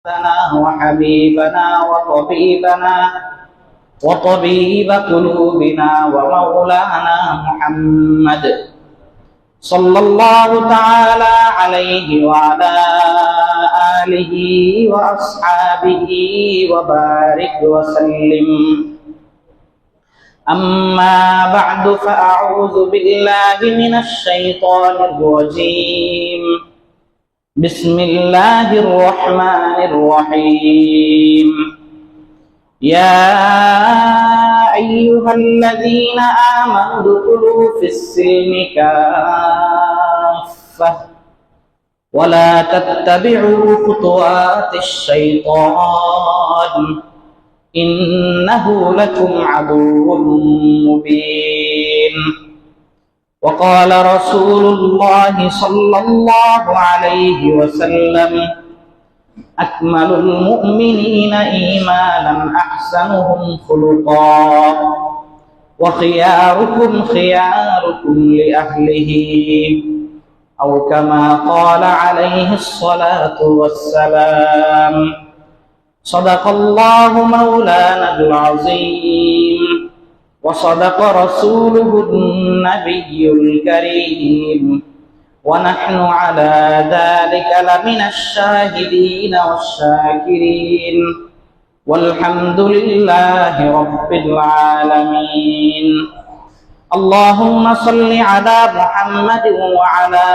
وحبيبنا وطبيب قلوبنا ومولانا محمد صلى الله تعالى عليه وعلى آله وأصحابه وبارك وسلم. أما بعد فأعوذ بالله من الشيطان الرجيم. بسم الله الرحمن الرحيم. يا أيها الذين آمنوا ادخلوا في السلم كافة ولا تتبعوا خطوات الشيطان إنه لكم عدو مبين. وقال رسول الله صلى الله عليه وسلم: أكمل المؤمنين إيمانا أحسنهم خلقا وخياركم خياركم لأهله، أو كما قال عليه الصلاة والسلام. صدق الله مولانا العظيم وصدق رسوله النبي الكريم، ونحن على ذلك لمن الشاهدين والشاكرين، والحمد لله رب العالمين. اللهم صل على محمد وعلى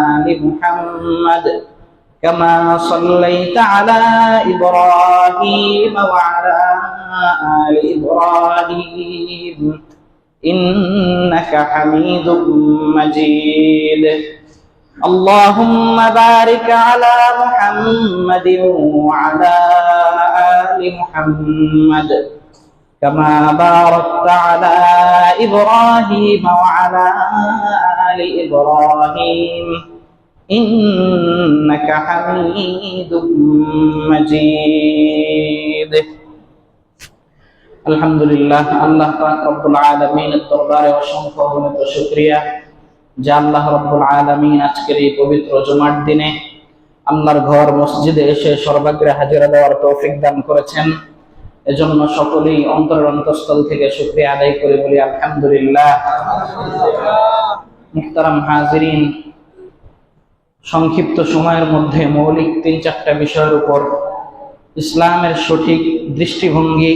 آل محمد كما صليت على إبراهيم وعلى آل إبراهيم إنك حميد مجيد. اللهم بارك على محمد وعلى آل محمد كما باركت على إبراهيم وعلى آل إبراهيم إنك حميد مجيد. আলহামদুলিল্লাহ, আল্লাহ পাক রব্বুল আলামিনের দরবারে অসংখ্য অগণিত শুকরিয়া যে আল্লাহ রব্বুল আলামিন আজকের এই পবিত্র জুমার দিনে আল্লাহর ঘর মসজিদে এসে সর্বাগ্রে হাজিরা দেওয়ার তৌফিক দান করেছেন। এজন্য সকলেই অন্তরের অন্তঃস্থল থেকে শুকরিয়া আদায় করে বলি আলহামদুলিল্লাহ। মুহতারাম হাজিরিন, সংক্ষিপ্ত সময়ের মধ্যে মৌলিক 3-4টা বিষয়ের উপর ইসলামের সঠিক দৃষ্টিভঙ্গি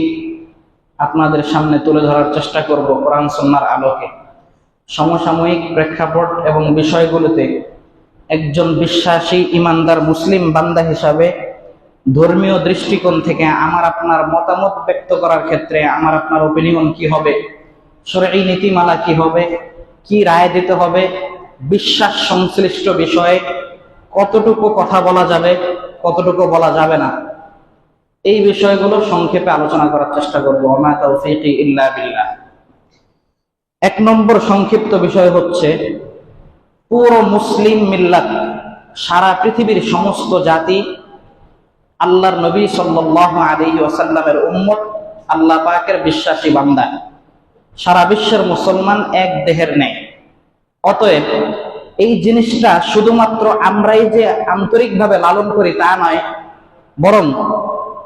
আপনাদের সামনে তুলে ধরার চেষ্টা করব কোরআন সুন্নাহর আলোকে। সমসাময়িক প্রেক্ষাপট এবং বিষয়গুলোতে একজন বিশ্বাসী ইমানদার মুসলিম বান্দা হিসাবে ধর্মীয় দৃষ্টিকোণ থেকে আমার আপনার মতামত ব্যক্ত করার ক্ষেত্রে আমার আপনার ওপিনিয়ন কি হবে, শরঈ নীতিমালা কি হবে, কি রায় দিতে হবে, বিশ্বাস সংশ্লিষ্ট বিষয়ে কতটুকু কথা বলা যাবে, কতটুকু বলা যাবে না, এই বিষয়গুলো সংক্ষেপে আলোচনা করার চেষ্টা করব। ওমা তাওফীকি ইল্লা বিল্লাহ। 1 নম্বর সংক্ষিপ্ত বিষয় হচ্ছে পুরো মুসলিম মিল্লাত, সারা পৃথিবীর সমস্ত জাতি আল্লাহর নবী সাল্লাল্লাহু আলাইহি ওয়াসাল্লামের উম্মত, আল্লাহ পাকের বিশ্বাসী বান্দা। সারা বিশ্বের মুসলমান এক দেহের ন্যায়। অতএব এই জিনিসটা শুধুমাত্র আমরাই যে আন্তরিকভাবে লালন করি তা নয়, বরং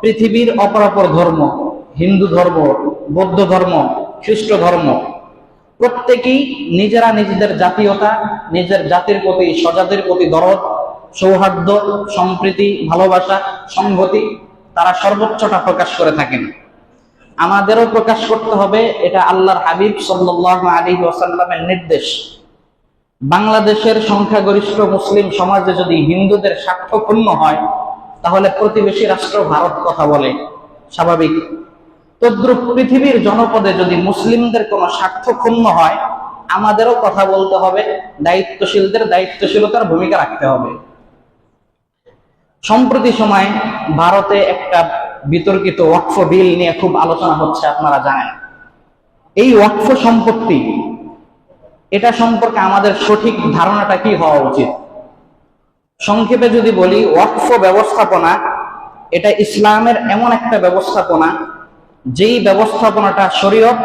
পৃথিবীর অপরাপর ধর্ম, হিন্দু ধর্ম, বৌদ্ধ ধর্ম, খ্রিস্ট ধর্ম, প্রত্যেকেই নিজেরা নিজেদের জাতীয়তা, নিজের জাতির প্রতি, স্বজাতির প্রতি দরদ, সৌহার্দ্য, সম্প্রীতি, ভালোবাসা, সংহতি তারা সর্বোচ্চটা প্রকাশ করে থাকেন। আমাদেরও প্রকাশ করতে হবে, এটা আল্লাহর হাবিব সাল্লাল্লাহু আলাইহি ওয়াসাল্লামের নির্দেশ। বাংলাদেশের সংখ্যাগরিষ্ঠ মুসলিম সমাজে যদি হিন্দুদের স্বার্থ ক্ষুণ্ণ হয়, তাহলে প্রতিবেশী রাষ্ট্র ভারত কথা বলে, স্বাভাবিক। তদ্রূপ পৃথিবীর জনপদে যদি মুসলিমদের কোনো স্বার্থ ক্ষুণ্ণ হয়, আমাদেরও কথা বলতে হবে, দায়িত্বশীলদের দায়িত্বশীলতার ভূমিকা রাখতে হবে। সম্প্রতি সময়ে ভারতে একটা বিতর্কিত ওয়াকফ বিল নিয়ে খুব আলোচনা হচ্ছে, আপনারা জানেন। এই ওয়াকফ সম্পত্তি, এটা সম্পর্কে আমাদের সঠিক ধারণাটা কি হওয়া উচিত? সংক্ষেপে যদি বলি, ওয়াকফ ব্যবস্থাপনা এটা ইসলামের এমন একটা ব্যবস্থাপনা যেই ব্যবস্থাপনাটা শরীয়ত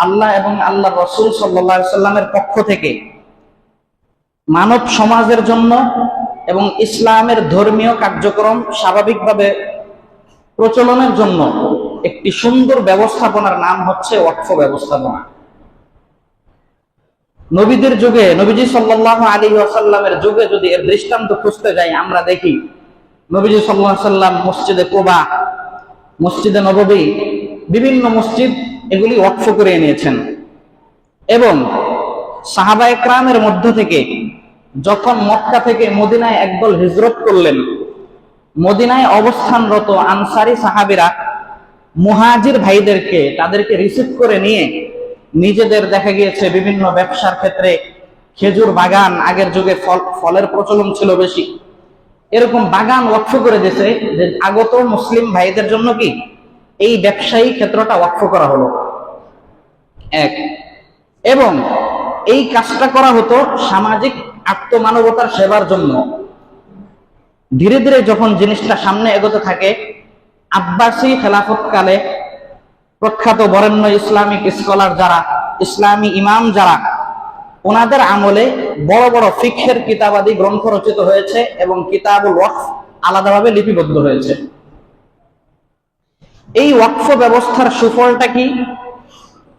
আল্লাহ এবং আল্লাহর রাসূল সাল্লাল্লাহু আলাইহি সাল্লামের পক্ষ থেকে মানব সমাজের জন্য এবং ইসলামের ধর্মীয় কার্যক্রম স্বাভাবিকভাবে প্রচলনের জন্য একটি সুন্দর ব্যবস্থাপনার নাম হচ্ছে ওয়াকফ ব্যবস্থাপনা। নবীদের যুগে, নবীজি সাল্লাল্লাহু আলাইহি ওয়াসাল্লামের যুগে যদি এর দৃষ্টান্ত খুঁজতে যাই, আমরা দেখি নবীজি সাল্লাল্লাহু আলাইহি ওয়াসাল্লাম মসজিদে কুবা, মসজিদে নববী, বিভিন্ন মসজিদ এগুলি ওয়াকফ করে নিয়েছেন। এবং সাহাবা একরামের মধ্য থেকে যখন মক্কা থেকে মদিনায় একদল হিজরত করলেন, মদিনায় অবস্থানরত আনসারী সাহাবীরা মুহাজির ভাইদেরকে, তাদেরকে রিসিভ করে নিয়ে নিজেদের দেখা গিয়েছে বিভিন্ন ব্যবসার ক্ষেত্রে খেজুর বাগান, আগের যুগে ফলের প্রচলন ছিল বেশি, এরকম বাগান ওয়াকফ করে দিয়েছে যে আগত মুসলিম ভাইদের জন্য কি এই ব্যবসায়ী ক্ষেত্রটা ওয়াকফ করা হলো এক। এবং এই কাজটা করা হতো সামাজিক আত্মমানবতার সেবার জন্য। ধীরে ধীরে যখন জিনিসটা সামনে এগোতে থাকে, আব্বাসী খেলাফতকালে প্রখ্যাত বরেণ্য ইসলামিক স্কলার যারা, ইসলামী ইমাম যারা, ওনাদের আমলে বড় বড় ফিকহের কিতাবাদি গ্রন্থ রচিত হয়েছে এবং কিতাবুল ওয়াকফ আলাদাভাবে লিপিবদ্ধ হয়েছে। এই ওয়াকফ ব্যবস্থার সুফলটা কি?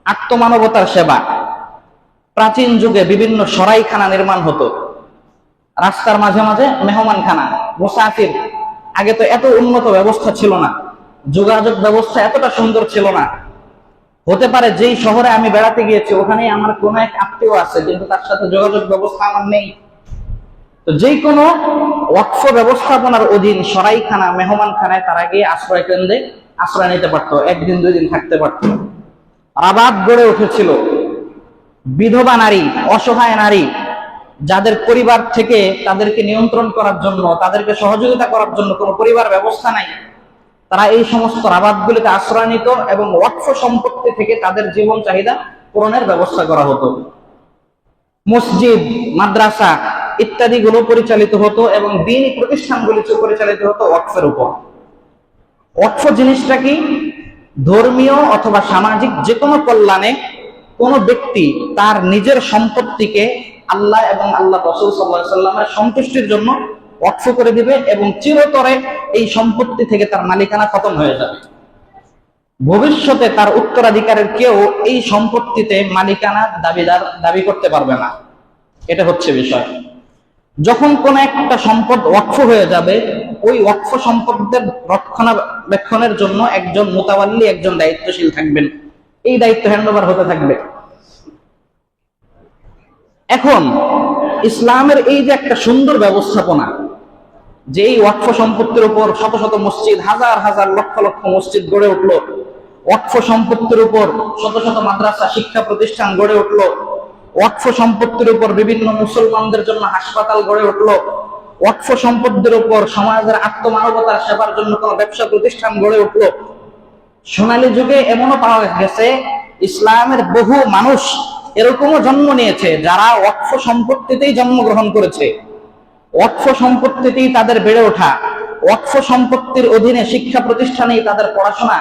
আত্মমানবতার সেবা। প্রাচীন যুগে বিভিন্ন সরাইখানা নির্মাণ হতো, রাস্তার মাঝে মাঝে মেহমানখানা, মুসাফির। আগে তো এত উন্নত ব্যবস্থা ছিল না, যোগাযোগ ব্যবস্থা এতটা সুন্দর ছিল না। হতে পারে যেই শহরে আমি বেড়াতে গিয়েছি ওখানেই আমার কোনো এক আত্মীয় আছে, কিন্তু তার সাথে যোগাযোগ ব্যবস্থা আমার নেই। তো যেই কোনো ওয়াকফ ব্যবস্থাপনার অধীন সরাইখানা, মেহমানখানায় তারা গিয়ে আশ্রয় কেন্দ্রে আশ্রয় নিতে পারতো, একদিন দুই দিন থাকতে পারত। রাবাত গড়ে উঠেছিল। বিধবা নারী, অসহায় নারী, যাদের পরিবার থেকে তাদেরকে নিয়ন্ত্রণ করার জন্য, তাদেরকে সহযোগিতা করার জন্য কোনো পরিবার ব্যবস্থা নাই, তারা এই সমস্ত রাবাতগুলিতে আশ্রয় নিত এবং ওয়াকফ সম্পত্তি থেকে তাদের জীবন চাহিদা পূরণের ব্যবস্থা করা হতো। মসজিদ, মাদ্রাসা ইত্যাদি গুলো পরিচালিত হতো এবং দ্বীনি প্রতিষ্ঠানগুলি পরিচালিত হতো ওয়াকফের উপর। ওয়াকফ জিনিসটা কি? ধর্মীয় অথবা সামাজিক যে কোনো কল্যাণে কোনো ব্যক্তি তার নিজের সম্পত্তিকে আল্লাহ এবং আল্লাহ রাসূল সাল্লাল্লাহু আলাইহি ওয়াসাল্লামের সন্তুষ্টির জন্য ওয়াকফ করে দিবে এবং চিরতরে এই সম্পত্তি থেকে তার মালিকানা খতম হয়ে যাবে। ভবিষ্যতে তার উত্তরাধিকারের কেউ এই সম্পত্তিতে মালিকানা দাবি করতে পারবে না। এটা হচ্ছে বিষয়। যখন কোন একটা সম্পদ ওয়াকফ হয়ে যাবে, ওই ওয়াকফ সম্পদের রক্ষণাবেক্ষণের জন্য একজন মুতাওয়াল্লি, একজন দায়িত্বশীল থাকবেন। এই দায়িত্ব হ্যান্ডওভার হতে থাকবে। এখন ইসলামের এই যে একটা সুন্দর ব্যবস্থাপনা, যে এই ওয়াকফ সম্পত্তির উপর শত শত মসজিদ, হাজার হাজার লক্ষ লক্ষ মসজিদ গড়ে উঠলো, ওয়াকফ সম্পত্তির উপর শত শত মাদ্রাসা, শিক্ষা প্রতিষ্ঠান গড়ে উঠলো, ওয়াকফ সম্পত্তির উপর বিভিন্ন মুসলমানদের জন্য হাসপাতাল গড়ে উঠলো, ওয়াকফ সম্পত্তির উপর সমাজের আত্মমানবতার সেবার জন্য কোনো ব্যবসা প্রতিষ্ঠান গড়ে উঠলো। সোনালী যুগে এমনও পাওয়া গেছে ইসলামের বহু মানুষ এরকমও জন্ম নিয়েছে যারা ওয়াকফ সম্পত্তিতেই জন্মগ্রহণ করেছে, ওয়াকফ সম্পত্তিতেই তাদের বেড়ে ওঠা, ওয়াকফ সম্পত্তির অধীনে শিক্ষা প্রতিষ্ঠানেই তাদের পড়াশোনা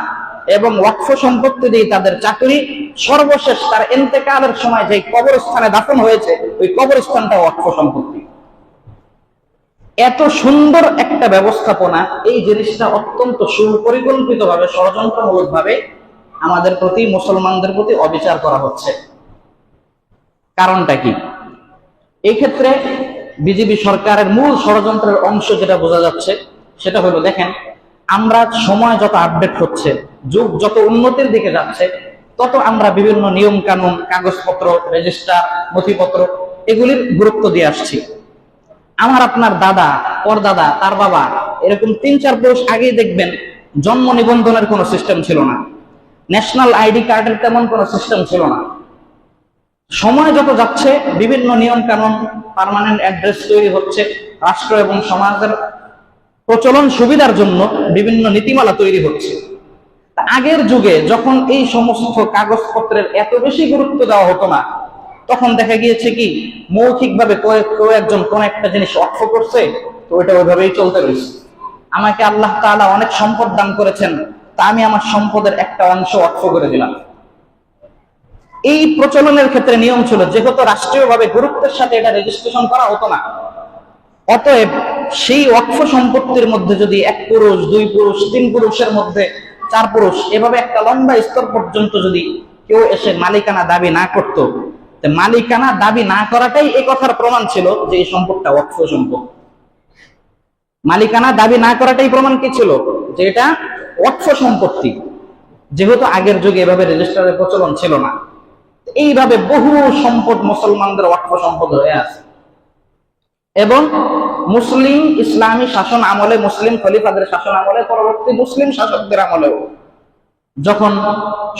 এবং ওয়াকফ সম্পত্তিতেই তাদের চাকরি। সর্বশেষ তার ইন্তেকালের সময় যে কবরস্থানে দাফন হয়েছে, ওই কবরস্থানটা ওয়াকফ সম্পত্তি। এত সুন্দর একটা ব্যবস্থাপনা, এই জিনিসটা অত্যন্ত সুপরিকল্পিতভাবে, ষড়যন্ত্রমূলকভাবে আমাদের প্রতি, মুসলমানদের প্রতি অবিচার করা হচ্ছে। কারণটা কি? এই ক্ষেত্রে বিজেপি সরকারের মূল ষড়যন্ত্রের অংশ যেটা বোঝা যাচ্ছে সেটা হলো, দেখেন, আমরা সময় যত আপডেট হচ্ছে, যুগ যত উন্নতির দিকে যাচ্ছে, তত আমরা বিভিন্ন নিয়ম কানুন, কাগজপত্র, রেজিস্টার, নথিপত্র এগুলির গুরুত্ব দিয়ে আসছি। আমার আপনার দাদা, পরদাদা, তার বাবা, এরকম ৩-৪ বছর আগেই দেখবেন জন্ম নিবন্ধনের কোনো সিস্টেম ছিল না, ন্যাশনাল আইডি কার্ডের তেমন কোনো সিস্টেম ছিল না। সময় যত যাচ্ছে বিভিন্ন নিয়ম কানুন, পার্মানেন্ট অ্যাড্রেস তৈরি হচ্ছে, রাষ্ট্র এবং সমাজের প্রচলন সুবিধার জন্য বিভিন্ন নীতিমালা তৈরি হচ্ছে। আগের যুগে যখন এই সমস্ত কাগজপত্রের এত বেশি গুরুত্ব দেওয়া হতো না, তখন দেখা গিয়েছে কি মৌখিকভাবে কেউ একজন কোন একটা জিনিস ওয়াকফ করছে, তো ওইটা ওইভাবেই চলতে রয়েছে। আমাকে আল্লাহ তাআলা অনেক সম্পদ দান করেছেন, তা আমি আমার সম্পদের একটা অংশ ওয়াকফ করে দিলাম। এই প্রচলনের ক্ষেত্রে নিয়ম ছিল, যেহেতু রাষ্ট্রীয়ভাবে গুরুত্বের সাথে এটা রেজিস্ট্রেশন করা হতো না, অতএব সেই ওয়াকফ সম্পত্তির মধ্যে যদি এক পুরুষ, দুই পুরুষ, তিন পুরুষের মধ্যে চার পুরুষ, এভাবে একটা লম্বা স্তর পর্যন্ত যদি কেউ এসে মালিকানা দাবি না করত, মালিকানা দাবি না করাটাই এই কথার প্রমাণ ছিল যে এই সম্পদটা ওয়াকফ সম্পদ। মালিকানা দাবি না করাটাই প্রমাণ কি ছিল? যে এটা ওয়াকফ সম্পত্তি, যেহেতু আগের যুগে এভাবে রেজিস্টারের প্রচলন ছিল না। এইভাবে বহু সম্পদ মুসলমানদের ওয়াকফ সম্পদ হয়ে আছে। এবং মুসলিম ইসলামী শাসন আমলে, মুসলিম খলিফাদের শাসন আমলে, পরবর্তী মুসলিম শাসকদের আমলেও যখন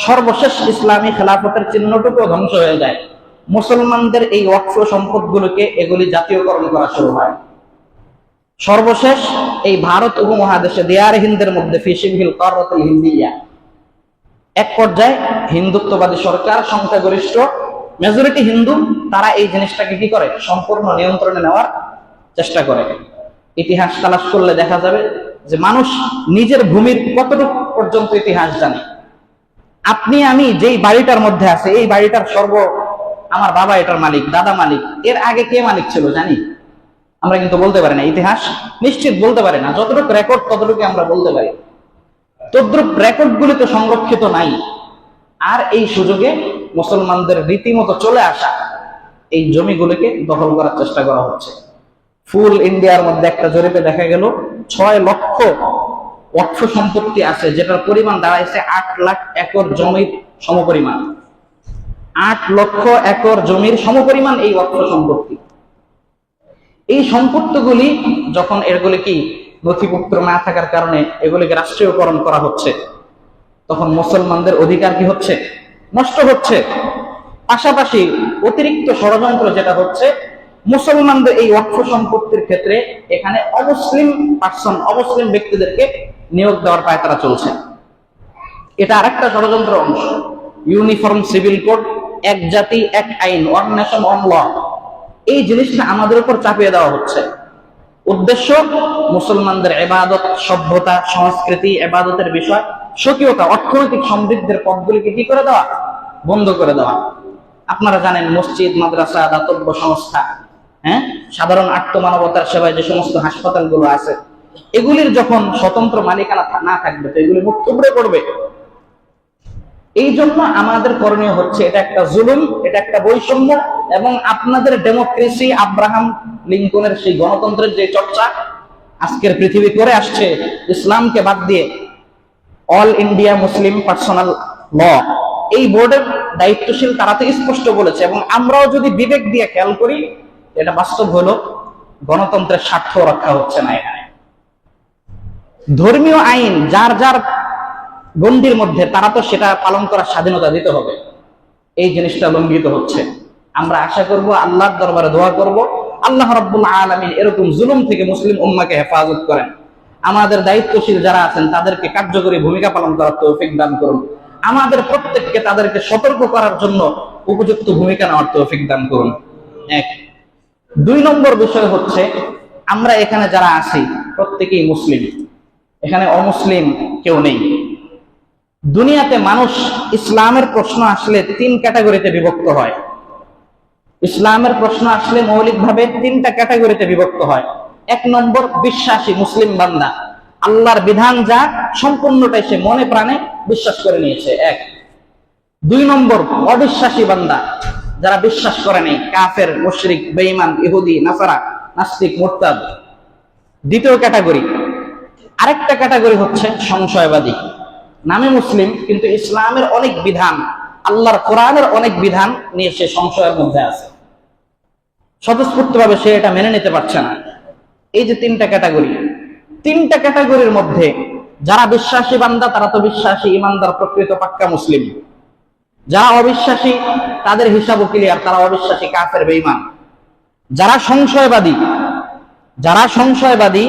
সর্বশেষ ইসলামী খেলাফতের চিহ্নটুকু ধ্বংস হয়ে যায়, মুসলমানদের এই ওয়াকফ সম্পদগুলোকে এগুলি জাতীয়করণ করা শুরু হয়। সর্বশেষ এই ভারত উপমহাদেশে দিয়ার হিন্দের মধ্যে ফিশিংহিল কারাতুল হিন্দিয়া, এক পর্যায়ে হিন্দুত্ববাদী সরকার, সংখ্যাগরিষ্ঠ মেজরিটি হিন্দু, তারা এই জিনিসটাকে কি করে? সম্পূর্ণ নিয়ন্ত্রণে নেওয়ার চেষ্টা করে। ইতিহাস তালাশ করলে দেখা যাবে যে মানুষ নিজের ভূমির কতটুকু পর্যন্ত ইতিহাস জানে। আপনি আমি যেই বাড়িটার মধ্যে আছে, এই বাড়িটার আমার বাবা এটার মালিক, দাদা মালিক, এর আগে কে মালিক ছিল জানি? আমরা কিন্তু বলতে পারি না। ইতিহাস নিশ্চিত বলতে পারি না। যতটুকু রেকর্ড ততটুকু আমরা বলতে পারি। তদ্রুপ রেকর্ড গুলি তো সংরক্ষিত নাই। আর এই সুযোগে মুসলমানদের রীতিমতো চলে আসা এই জমিগুলিকে দখল করার চেষ্টা করা হচ্ছে। ফুল ইন্ডিয়ার মধ্যে একটা জরিপে দেখা গেল 6 লক্ষ ওয়াকফ সম্পত্তি আছে, যেটার পরিমাণ দাঁড়াইছে 8 লাখ একর জমির সমপরিমাণ। 8 লক্ষ একর জমির সমপরিমাণ এই ওয়াকফ সম্পত্তি। এই সম্পত্তিগুলি যখন এগুলি কি নথিপত্র না থাকার কারণে এগুলিকে রাষ্ট্রীয়করণ করা হচ্ছে, তখন মুসলমানদের অধিকার কি হচ্ছে? নষ্ট হচ্ছে। পাশাপাশি অতিরিক্ত ষড়যন্ত্র যেটা হচ্ছে, মুসলমানদের এই ওয়াকফ সম্পত্তির ক্ষেত্রে এখানে অমুসলিম পার্সন, অমুসলিম ব্যক্তিদেরকে নিয়োগ দেওয়ার পায়তারা চলছে। এটা আরেকটা ষড়যন্ত্র অংশ। ইউনিফর্ম সিভিল কোড, এক জাতি এক আইন, ওয়ান নেশন ওয়ান ল, এই জিনিসটা আমাদের উপর চাপিয়ে দেওয়া হচ্ছে। উদ্দেশ্য মুসলমানদের ইবাদত, সভ্যতা, সংস্কৃতি, ইবাদতের বিষয়, স্বকীয়তা, অর্থনৈতিক সমৃদ্ধির পথগুলিকে কি করে দেওয়া? বন্ধ করে দেওয়া। আপনারা জানেন মসজিদ, মাদ্রাসা, দাতব্য সংস্থা, সাধারণ আত্মমানবতার সেবায় যে সমস্ত হাসপাতালগুলো আছে, এগুলির যখন স্বতন্ত্র মালিকানা না থাকবে তো এগুলি মুখ থুবড়ে পড়বে। এই জন্য আমাদের করণীয় হচ্ছে, এটা একটা জুলুম, এটা একটা বৈষম্য, এবং আপনাদের ডেমোক্রেসি, আব্রাহাম লিঙ্কনের সেই গণতন্ত্রের যে চর্চা আজকের পৃথিবী করে আসছে ইসলামকে বাদ দিয়ে, অল ইন্ডিয়া মুসলিম পার্সোনাল ল, এই বোর্ডের দায়িত্বশীল তারা তো স্পষ্ট বলেছে, এবং আমরাও যদি বিবেক দিয়ে খেয়াল করি, এটা বাস্তব হলো গণতন্ত্রের স্বার্থ রক্ষা হচ্ছে না। এখানে ধর্মীয় আইন যার যার গণ্ডির মধ্যে, তারা তো সেটা পালন করার স্বাধীনতা দিতে হবে। এই জিনিসটা লঙ্ঘিত হচ্ছে। আমরা আশা করব, আল্লাহর দরবারে দোয়া করব, আল্লাহ রাব্বুল আলামিন এরকম জুলুম থেকে মুসলিম উম্মাহকে হেফাজত করেন। আমাদের দায়িত্বশীল যারা আছেন তাদেরকে কার্যকরী ভূমিকা পালন করার তৌফিক দান করুন। আমাদের প্রত্যেককে তাদেরকে সতর্ক করার জন্য উপযুক্ত ভূমিকা নেওয়ার তৌফিক দান করুন। 1। 2 নম্বর বিষয় হচ্ছে, আমরা এখানে যারা আছি প্রত্যেকেই মুসলিম, এখানে অমুসলিম কেউ নেই। দুনিয়াতে মানুষ ইসলামের প্রশ্ন আসলে 3 ক্যাটাগরিতে বিভক্ত হয়। ইসলামের প্রশ্ন আসলে মৌলিকভাবে 3টা ক্যাটাগরিতে বিভক্ত হয়। 1 নম্বর বিশ্বাসী মুসলিম বান্দা, আল্লাহর বিধান যা সম্পূর্ণটাই সে মনে প্রাণে বিশ্বাস করে নিয়েছে। 1। 2 নম্বর অবিশ্বাসী বান্দা, যারা বিশ্বাস করে নাই, কাফের, মুশরিক, বেঈমান, ইহুদি, নাসারা, নাস্তিক, মুরতাদ। 2য় ক্যাটাগরি। আরেকটা ক্যাটাগরি হচ্ছে সংশয়বাদী, নামে মুসলিম কিন্তু ইসলামের অনেক বিধান, আল্লাহর কোরআনের অনেক বিধান নিয়ে সে সংশয়ের মধ্যে আছে, স্বতঃস্ফূর্তভাবে সে এটা মেনে নিতে পারছে না। এই যে 3টা ক্যাটাগরি, 3টা ক্যাটাগরির মধ্যে যারা বিশ্বাসী বান্দা তারা তো বিশ্বাসী, ইমানদার, প্রকৃত পাক্কা মুসলিম। যারা অবিশ্বাসী তাদের হিসাবও ক্লিয়ার, তারা অবিশ্বাসী, কাফের, বেঈমান। যারা সংশয়বাদী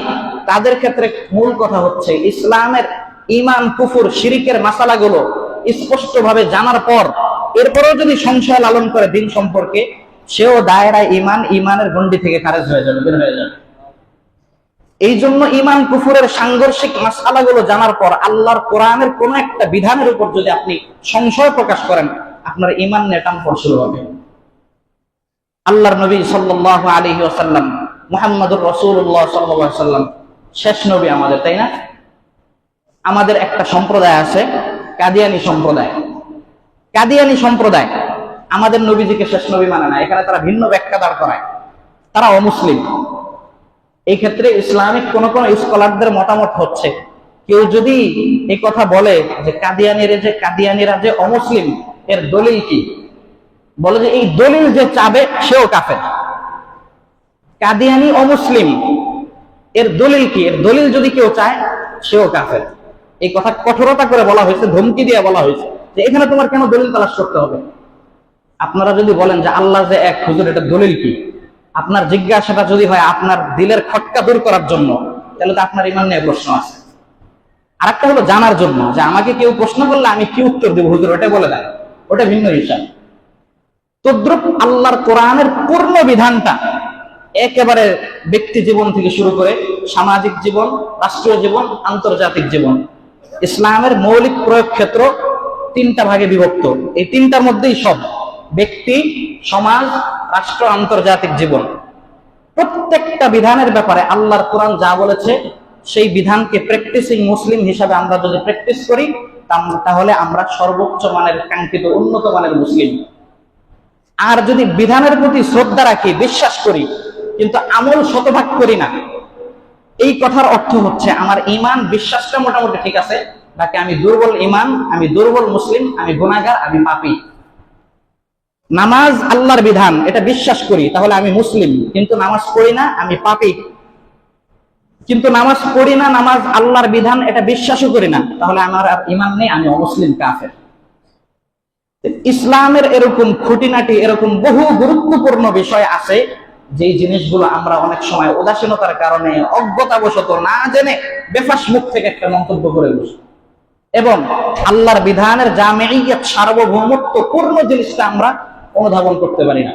তাদের ক্ষেত্রে মূল কথা হচ্ছে, ইসলামের ঈমান, কুফর, শিরিকের মাসালাগুলো স্পষ্টভাবে জানার পর এরপরেও যদি সংশয় লালন করে দিন সম্পর্কে, সেও দায়রায় ঈমানের গণ্ডি থেকে খারেজ হয়ে যাবে, বের হয়ে যাবে। এই জন্য ঈমান কুফরের সাংঘর্ষিক মাসালাগুলো জানার পর আল্লাহর কোরআনের কোন একটা বিধানের উপর যদি আপনি সংশয় প্রকাশ করেন, আপনার ঈমান নিয়ে টানপড় শুরু হবে। আল্লাহর নবী সাল্লাল্লাহু আলাইহি ওয়াসাল্লাম মুহাম্মদুর রাসূলুল্লাহ সাল্লাল্লাহু আলাইহি সাল্লাম শেষ নবী আমাদের, তাই না? আমাদের একটা সম্প্রদায় আছে, কাদিয়ানী সম্প্রদায়। কাদিয়ানী সম্প্রদায় আমাদের নবীজিকে শেষ নবী মানে না, এখানে তারা ভিন্ন ব্যাখ্যা দাঁড় করায়, তারা অমুসলিম। এই ক্ষেত্রে ইসলামিক কোন কোন স্কলারদের মতামত হচ্ছে, কেউ যদি এই কথা বলে যে কাদিয়ানীরা যে অমুসলিম, এর দলিল কি? বলে যে এই দলিল যে চাবে সেও কাফের। কাদিয়ানী অমুসলিম, এর দলিল কি? এর দলিল যদি কেউ চায় সেও কাফের। এই কথা কঠোরতা করে বলা হয়েছে, ধমকি দিয়ে বলা হয়েছে যে এখানে তোমার কেন দলিল তালাশ করতে হবে? আপনারা যদি বলেন যে আল্লাহ যে এক, হুজুর এটা দলিল কি? আপনার জিজ্ঞাসাটা যদি হয় আপনার দিলের খটকা দূর করার জন্য, তাহলে তো আপনার ঈমান নিয়ে প্রশ্ন আছে। আর একটা হলো জানার জন্য, যে আমাকে কেউ প্রশ্ন করলে আমি কি উত্তর দেব, হুজুর ওটা বলে দেন, ওটা ভিন্ন হিসাব। তদ্রুপ আল্লাহর কোরআনের পূর্ণ বিধানটা একেবারে ব্যক্তি জীবন থেকে শুরু করে সামাজিক জীবন, রাষ্ট্রীয় জীবন, আন্তর্জাতিক জীবন, ইসলামের মৌলিক প্রয়োগ ক্ষেত্র তিনটা ভাগে বিভক্ত। এই তিনটার মধ্যেই সব, ব্যক্তি, সমাজ, রাষ্ট্র, আন্তর্জাতিক জীবন। প্রত্যেকটা বিধানের ব্যাপারে আল্লাহর কোরআন যা বলেছে সেই বিধানকে প্র্যাকটিসিং মুসলিম হিসাবে আমরা যদি প্র্যাকটিস করি, তাহলে আমরা সর্বোচ্চ মানের কাঙ্ক্ষিত উন্নত মানের মুসলিম। আর যদি বিধানের প্রতি শ্রদ্ধা রাখি, বিশ্বাস করি, কিন্তু আমল শতভাগ করি না, এই কথার অর্থ হচ্ছে আমার ঈমান বিশ্বাসটা মোটামুটি ঠিক আছে, বাকি আমি দুর্বল ঈমান, আমি দুর্বল মুসলিম, আমি গুনাহগার, আমি পাপী। নামাজ আল্লাহর বিধান, এটা বিশ্বাস করি, তাহলে আমি মুসলিম, কিন্তু নামাজ পড়ি না, আমি পাপী। কিন্তু নামাজ পড়ি না, নামাজ আল্লাহর বিধান, এটা বিশ্বাসও করি না, তাহলে আমার আর ঈমান নেই, আমি অমুসলিম, কাফের। ইসলামের এরকম খুঁটিনাটি, এরকম বহু গুরুত্বপূর্ণ বিষয় আছে যেই জিনিসগুলো আমরা অনেক সময় উদাসীনতার কারণে, অজ্ঞতাবশত, না জেনে বেফাস মুখ থেকে একটা মন্তব্য করে বসি, এবং আল্লাহর বিধানের জামিইয়াত, সার্বভৌমত্ব পূর্ণ জিনিসটা আমরা অনুধাবন করতে পারি না।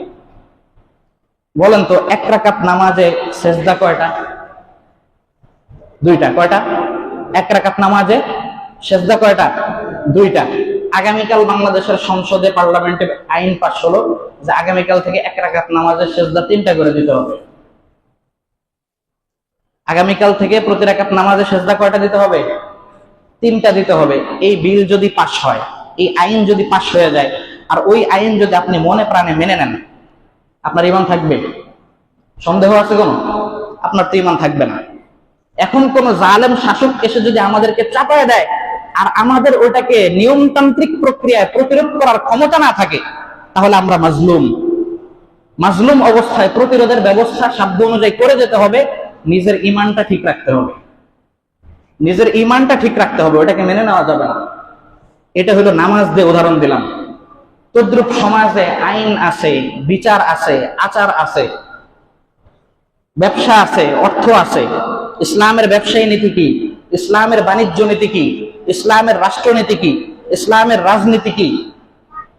বলেন তো, এক রাকাত নামাজে সেজদা কয়টা? দুইটা। কয়টা? এক রাকাত নামাজে সেজদা কয়টা? দুইটা। আগামীকাল বাংলাদেশের সংসদে, পার্লামেন্টে আইন পাস হলো যে আগামীকাল থেকে এক রাকাত নামাজের সেজদা 3টা করে দিতে হবে। আগামীকাল থেকে প্রতি রাকাত নামাজের সেজদা কয়টা দিতে হবে? 3টা দিতে হবে। এই বিল যদি পাস হয়, এই আইন যদি পাস হয়ে যায়, আর ওই আইন যদি আপনি মনে প্রাণে মেনে নেন, আপনার ঈমান থাকবে? সন্দেহ আছে কোনো? আপনার তো ঈমান থাকবে না। এখন কোন জালেম শাসক এসে যদি আমাদেরকে চাপায় দেয়, আর আমাদের ওটাকে নিয়মতান্ত্রিক প্রক্রিয়ায় প্রতিরোধ করার ক্ষমতা না থাকে, তাহলে আমরা মাজলুম। মাজলুম অবস্থায় প্রতিরোধের ব্যবস্থা সাধ্য অনুযায়ী করে যেতে হবে। নিজের ঈমানটা ঠিক রাখতে হবে, নিজের ঈমানটা ঠিক রাখতে হবে, ওটাকে মেনে নেওয়া যাবে না। এটা হলো নামাজ দিয়ে উদাহরণ দিলাম। তদ্রুপ সমাজে আইন আছে, বিচার আছে, আচার আছে, ব্যবসা আছে, অর্থ আছে। ইসলামের ব্যবসায়ী নীতি কি? ইসলামের বাণিজ্য নীতি কি? ইসলামের রাষ্ট্রনীতি কি? ইসলামের রাজনীতি কি?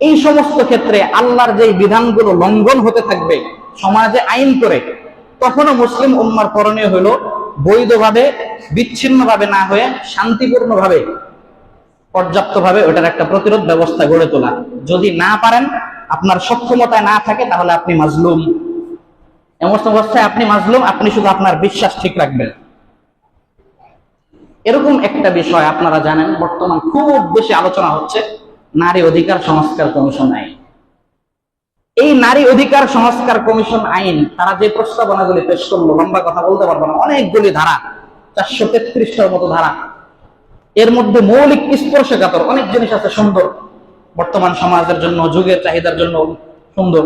এই সমস্ত ক্ষেত্রে আল্লাহর যে বিধানগুলো লঙ্ঘন হতে থাকবে সমাজে আইন করে, তখনও মুসলিম উম্মার করণীয় হলো বৈধভাবে, বিচ্ছিন্নভাবে না হয়ে শান্তিপূর্ণভাবে, পর্যাপ্তভাবে ওটার একটা প্রতিরোধ ব্যবস্থা গড়ে তোলা। যদি না পারেন, আপনার সক্ষমতায় না থাকে, তাহলে আপনি মাজলুম। এমন অবস্থায় আপনি মাজলুম, আপনি শুধু আপনার বিশ্বাস ঠিক রাখবেন। এরকম একটা বিষয় আপনারা জানেন, বর্তমান খুব বেশি আলোচনা হচ্ছে নারী অধিকার সংস্কার কমিশন আইন। এই নারী অধিকার সংস্কার কমিশন আইন, তারা যে প্রস্তাবনাগুলি পেশ করলো, লম্বা কথা বলতে পারবো না, অনেকগুলি ধারা, 433টার মতো ধারা। এর মধ্যে মৌলিক স্পর্শকাতর অনেক জিনিস আছে, সুন্দর, বর্তমান সমাজের জন্য, যুগের চাহিদার জন্য সুন্দর।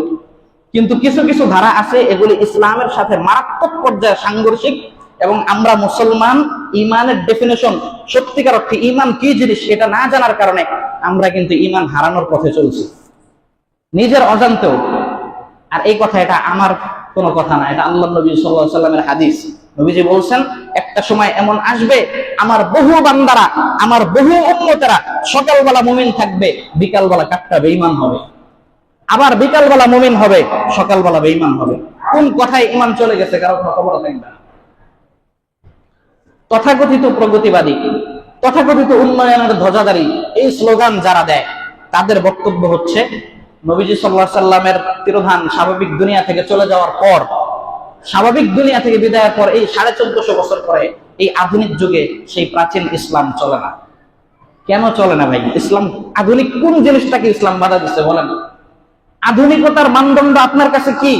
কিন্তু কিছু কিছু ধারা আছে, এগুলি ইসলামের সাথে মারাত্মক পর্যায়ে সাংঘর্ষিক, এবং আমরা মুসলমান ইমানের ডেফিনেশন, সত্যিকার অর্থে ইমান কি জিনিস এটা না জানার কারণে আমরা কিন্তু ইমান হারানোর পথে চলছি, নিজের অজান্তেও। আর এই কথা, এটা আমার কোনো কথা না, এটা আল্লাহ নবী সাল্লাল্লাহু আলাইহি ওয়াসাল্লামের হাদিস। নবীজি বলছেন, একটা সময় এমন আসবে, আমার বহু বান্দারা, আমার বহু উম্মতেরা সকালবেলা মুমিন থাকবে, বিকালবেলা কাটটা বেঈমান হবে, আবার বিকালবেলা মুমিন হবে, সকালবেলা বেঈমান হবে। কোন কথায় ঈমান চলে গেছে কারো কোনো খবর থাকবে না। তথাকথিত প্রগতিবাদী, তথাকথিত উন্নয়নের ধ্বজাধারী, এই স্লোগান যারা দেয়, তাদের বক্তব্য হচ্ছে নবীজি সাল্লাল্লাহু আলাইহি সাল্লামের তিরোধান, স্বাভাবিক দুনিয়া থেকে চলে যাওয়ার পর স্বাভাবিক দুনিয়া থেকে বিদায়ের পর এই 1450 বছর পরে এই আধুনিক যুগে সেই প্রাচীন ইসলাম চলে না। কেন চলে না ভাই? ইসলাম আধুনিক কোন জিনিসটাকে ইসলাম বাধা দিচ্ছে বলেন? আধুনিকতার মানদণ্ড আপনার কাছে কি?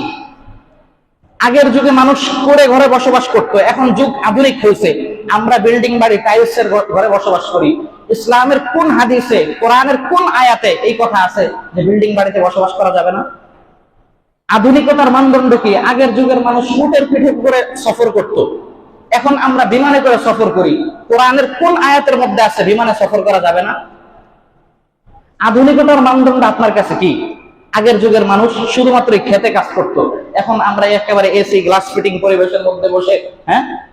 আগের যুগে মানুষ করে ঘরে বসবাস করত, এখন যুগ আধুনিক হয়েছে, আমরা বিল্ডিং বাড়ি টাইলসের ঘরে বসবাস করি। ইসলামের কোন হাদিসে, কোরআনের কোন আয়াতে এই কথা আছে যে বিল্ডিং বাড়িতে বসবাস করা যাবে না? আধুনিকতার মানদণ্ড কি? আগের যুগের মানুষ উটের পিঠে করে সফর করত, এখন আমরা বিমানে করে সফর করি। কোরআনের কোন আয়াতের মধ্যে আছে বিমানে সফর করা যাবে না? আধুনিকতার মানদণ্ড আপনার কাছে কি? আগের যুগের মানুষ শুধুমাত্র খেতে কাজ করত, এখন আমরা একেবারে এসি গ্লাস ফিটিং পরিবেশের মধ্যে বসে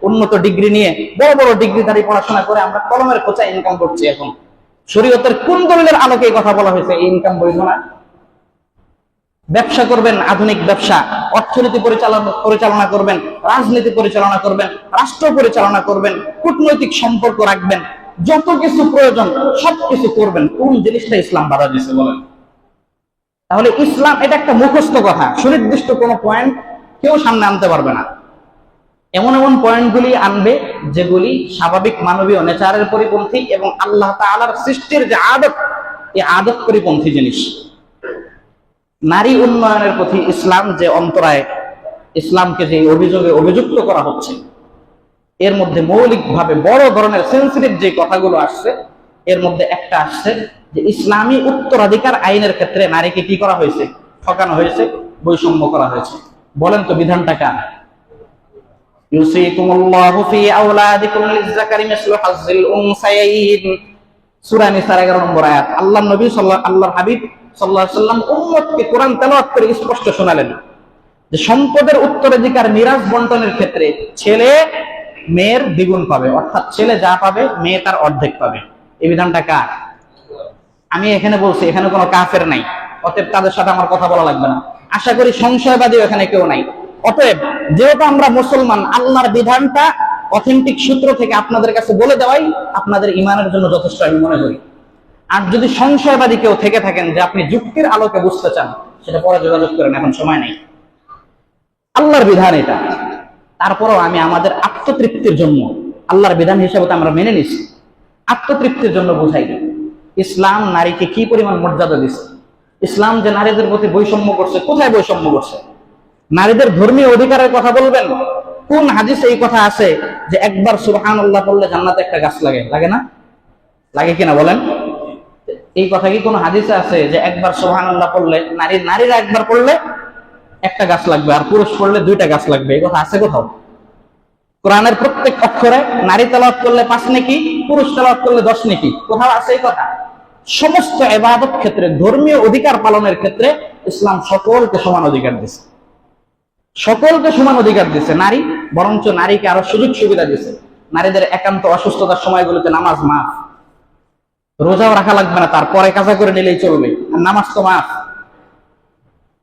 উন্নত ডিগ্রি নিয়ে বড় বড় ডিগ্রিধারী পড়াশোনা করে আমরা কলমের খোঁচা ইনকাম করছি। এখন শরীয়তের কোন দলিলের আলোকে এই কথা বলা হয়েছে এই ইনকাম বৈধ না? ব্যবসা করবেন, আধুনিক ব্যবসা, অর্থনীতি পরিচালনা করবেন, রাজনীতি পরিচালনা করবেন, রাষ্ট্র পরিচালনা করবেন, কূটনৈতিক সম্পর্ক রাখবেন, যত কিছু প্রয়োজন সবকিছু করবেন। কোন জিনিসটা ইসলাম বাধা দিয়েছে বলেন? তাহলে ইসলাম এটা একটা মুখস্থ কথা, সুনির্দিষ্ট কোনো পয়েন্ট কেউ সামনে আনতে পারবে না। এমন এমন পয়েন্টগুলি আনবে যেগুলি স্বাভাবিক মানবীয় নেচারের পরিপন্থী এবং আল্লাহ তাআলার সৃষ্টির যে আদত, এই আদত পরিপন্থী জিনিস। নারী উন্নয়নের প্রতি ইসলাম যে অন্তরায়, ইসলামকে যে অভিযোগে অভিযুক্ত করা হচ্ছে, এর মধ্যে মৌলিকভাবে বড় ধরনের সেন্সিটিভ যে কথাগুলো আসছে, এর মধ্যে একটা আসছে যে ইসলামী উত্তরাধিকার আইনের ক্ষেত্রে নারীকে কি করা হয়েছে? ঠকানো হয়েছে, বৈষম্য করা হয়েছে। বলেন তো বিধানটা কার? ইউসিকুমুল্লাহু ফি আওলাদিকুম লিয-যাকারি মিসলু হাজ্জিল উনসায়াইন, সূরা নিসার 11 নম্বর আয়াত। আল্লাহর নবী আল্লাহর হাবিব সাল্লাল্লাহু আলাইহি ওয়াসাল্লাম উম্মতকে কোরআন তেলাওয়াত করে স্পষ্ট শোনালেন যে সম্পদের উত্তরাধিকার মিরাজ বন্টনের ক্ষেত্রে ছেলে মেয়ের দ্বিগুণ পাবে, অর্থাৎ ছেলে যা পাবে মেয়ে তার অর্ধেক পাবে। এই বিধানটা কার? আমি এখানে বলছি, এখানে কোনো কাফের নাই, অতএব তাদের সাথে আমার কথা বলা লাগবে না। আশা করি সংশয়বাদী এখানে কেউ নাই। অতএব যেহেতু আমরা মুসলমান, আল্লাহর বিধানটা অথেন্টিক সূত্র থেকে আপনাদের কাছে বলে দেওয়াই আপনাদের ইমানের জন্য যথেষ্ট আমি মনে করি। আর যদি সংশয়বাদী কেউ থেকে থাকেন যে আপনি যুক্তির আলোকে বুঝতে চান, সেটা পরে যোগাযোগ করেন, এখন সময় নেই। আল্লাহর বিধান এটা, তারপরেও আমি আমাদের আত্মতৃপ্তির জন্য আল্লাহর বিধান হিসেবে তো আমরা মেনে নিছি, আত্মতৃপ্তির জন্য বুঝাই দিই ইসলাম নারীকে কি পরিমাণ মর্যাদা দিচ্ছে। ইসলাম যে নারীদের প্রতি বৈষম্য করছে, কোথায় বৈষম্য করছে? নারীদের ধর্মীয় অধিকারের কথা বলবেন, কোন হাদিসে এই কথা আছে যে একবার সুবহানাল্লাহ বললে জান্নাতে একটা গাছ লাগে? লাগে না? লাগে কিনা বলেন? এই কথা কি কোনো হাদিসে আছে যে একবার সুবহানাল্লাহ পড়লে নারীরা একবার পড়লে একটা গাছ লাগবে আর পুরুষ পড়লে 2টা গাছ লাগবে? এই কথা আছে কোথাও? কোরআনের প্রত্যেক অক্ষরে নারী তেলাওয়াত করলে 5 নেকি, পুরুষ তেলাওয়াত করলে 10 নেকি? কোথাও আছে এই কথা? সমস্ত ইবাদত ক্ষেত্রে, ধর্মীয় অধিকার পালনের ক্ষেত্রে ইসলাম সকলকে সমান অধিকার দিয়েছে, সকলকে সমান অধিকার দিয়েছে। নারী বরঞ্চ নারীকে আরো সুযোগ সুবিধা দিয়েছে। নারীদের একান্ত অসুস্থতার সময়গুলোতে নামাজ মাফ, রোজাও রাখা লাগবে না, তারপরে কাজা করে নিলেই চলবে, আর নামাজ তো মাফ।